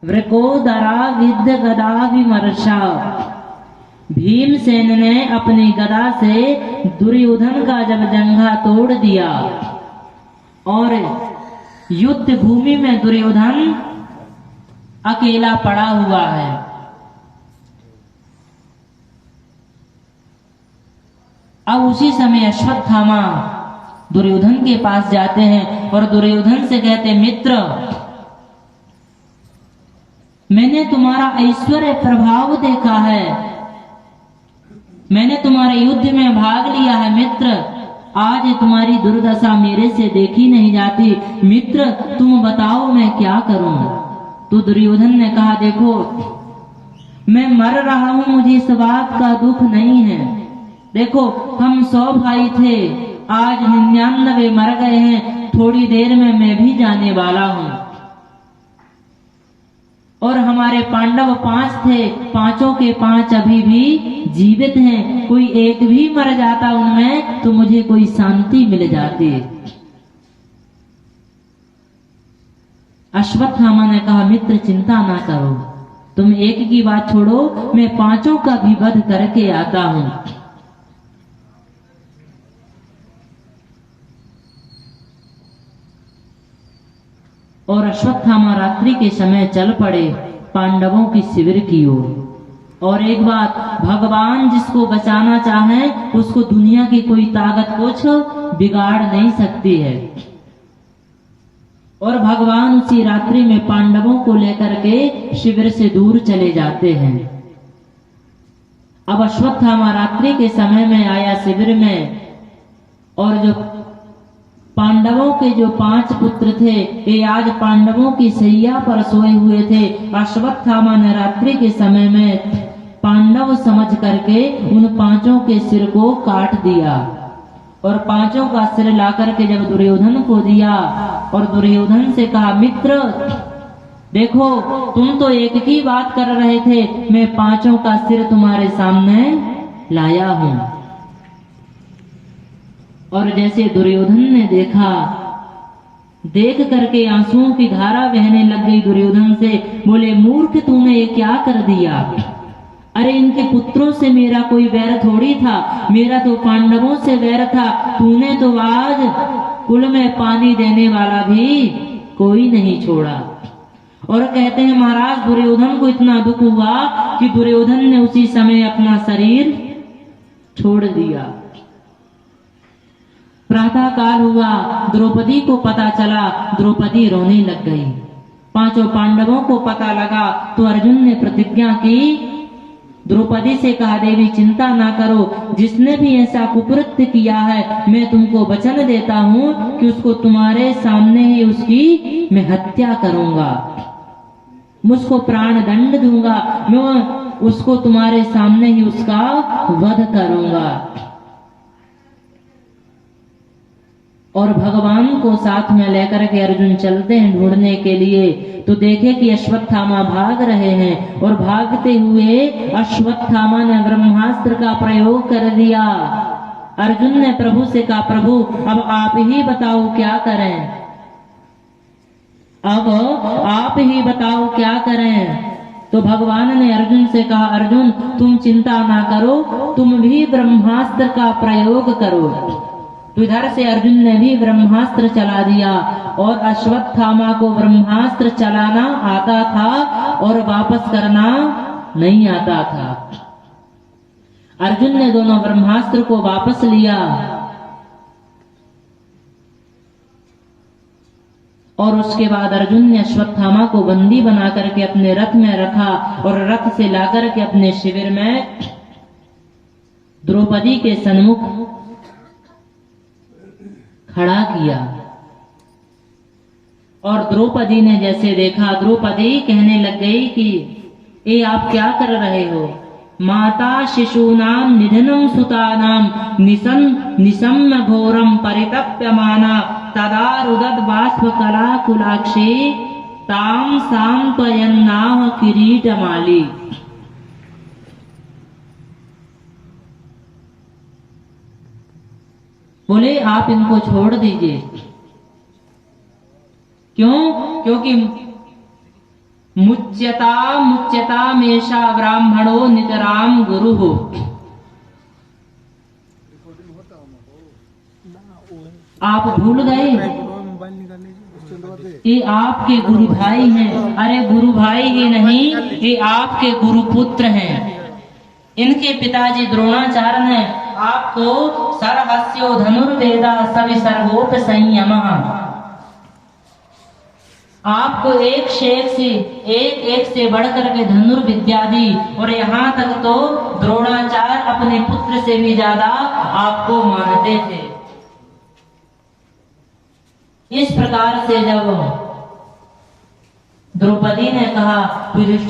वृकोदरा विद्य गदा विमर्शा। भीमसेन ने अपनी गदा से दुर्योधन का जब जंघा तोड़ दिया और युद्ध भूमि में दुर्योधन अकेला पड़ा हुआ है, अब उसी समय अश्वत्थामा दुर्योधन के पास जाते हैं और दुर्योधन से कहते, मित्र मैंने तुम्हारा ऐश्वर्य प्रभाव देखा है, मैंने तुम्हारे युद्ध में भाग लिया है मित्र, आज तुम्हारी दुर्दशा मेरे से देखी नहीं जाती, मित्र तुम बताओ मैं क्या करूं। तो दुर्योधन ने कहा, देखो मैं मर रहा हूं, मुझे इस बात का दुख नहीं है, देखो हम 100 भाई थे, आज 99 मर गए हैं, थोड़ी देर में मैं भी जाने वाला हूं, और हमारे पांडव 5 थे, 5 के 5 अभी भी जीवित हैं, कोई एक भी मर जाता उनमें तो मुझे कोई शांति मिल जाती। अश्वत्थामा ने कहा, मित्र चिंता ना करो, तुम एक की बात छोड़ो, मैं 5 का भी वध करके आता हूं। और अश्वत्थामा रात्रि के समय चल पड़े पांडवों की शिविर की ओर। और एक बात, भगवान जिसको बचाना चाहे उसको दुनिया की कोई ताकत कुछ बिगाड़ नहीं सकती है। और भगवान उसी रात्रि में पांडवों को लेकर के शिविर से दूर चले जाते हैं। अब अश्वत्थामा रात्रि के समय में आया शिविर में, और जो पांडवों के जो 5 पुत्र थे ये आज पांडवों की सैया पर सोए हुए थे। अश्वत्थामा ने रात्रि के समय में पांडव समझ करके उन 5 के सिर को काट दिया, और 5 का सिर लाकर के जब दुर्योधन को दिया और दुर्योधन से कहा, मित्र देखो तुम तो एक ही बात कर रहे थे, मैं 5 का सिर तुम्हारे सामने लाया हूं। और जैसे दुर्योधन ने देखा, देख करके आंसुओं की धारा बहने लग गई दुर्योधन से, बोले मूर्ख तूने ये क्या कर दिया, अरे इनके पुत्रों से मेरा कोई वैर थोड़ी था, मेरा तो पांडवों से वैर था, तूने तो आज कुल में पानी देने वाला भी कोई नहीं छोड़ा। और कहते हैं महाराज दुर्योधन को इतना दुख हुआ कि दुर्योधन ने उसी समय अपना शरीर छोड़ दिया। प्रातः काल हुआ, द्रौपदी को पता चला, द्रौपदी रोने लग गई। 5 पांडवों को पता लगा तो अर्जुन ने प्रतिज्ञा की, द्रौपदी से कहा, देवी चिंता ना करो, जिसने भी ऐसा कुकृत्य किया है मैं तुमको वचन देता हूं कि उसको तुम्हारे सामने ही उसकी मैं हत्या करूंगा, मुझको प्राण दंड दूंगा, मैं उसको तुम्हारे सामने ही उसका वध करूंगा। और भगवान को साथ में लेकर के अर्जुन चलते हैं ढूंढने के लिए, तो देखे कि अश्वत्थामा भाग रहे हैं, और भागते हुए अश्वत्थामा ने ब्रह्मास्त्र का प्रयोग कर दिया। अर्जुन ने प्रभु से कहा, प्रभु अब आप ही बताओ क्या करें, अब आप ही बताओ क्या करें। तो भगवान ने अर्जुन से कहा, अर्जुन तुम चिंता ना करो, तुम भी ब्रह्मास्त्र का प्रयोग करो। तो इधर से अर्जुन ने भी ब्रह्मास्त्र चला दिया, और अश्वत्थामा को ब्रह्मास्त्र चलाना आता था और वापस करना नहीं आता था। अर्जुन ने दोनों ब्रह्मास्त्र को वापस लिया, और उसके बाद अर्जुन ने अश्वत्थामा को बंदी बना करके अपने रथ में रखा, और रथ से लाकर के अपने शिविर में द्रौपदी के सन्मुख खड़ा किया। और द्रौपदी ने जैसे देखा, द्रौपदी कहने लग गई कि ये आप क्या कर रहे हो, माता शिशूनाम निधनम सुतानाम निशम्य घोरम परितप्यमाना तदा रुदत बाष्प कला कुलाक्षी ताम सांत्वयन्नाह किरीटमाली। बोले आप इनको छोड़ दीजिए, क्यों? क्योंकि मुच्यता मेषा ब्राह्मणो नितराम गुरु हो। आप भूल गए ये आपके गुरु भाई हैं। अरे गुरु भाई ही नहीं, ये आपके गुरु पुत्र हैं। इनके पिताजी द्रोणाचार्य हैं। आपको सर्वस्यो धनुर्वेदा सवि सर्वोप संयम, आपको एक से बढ़कर के धनुर्विद्या दी। और यहाँ तक तो द्रोणाचार्य अपने पुत्र से भी ज्यादा आपको मानते थे। इस प्रकार से जब द्रौपदी ने कहा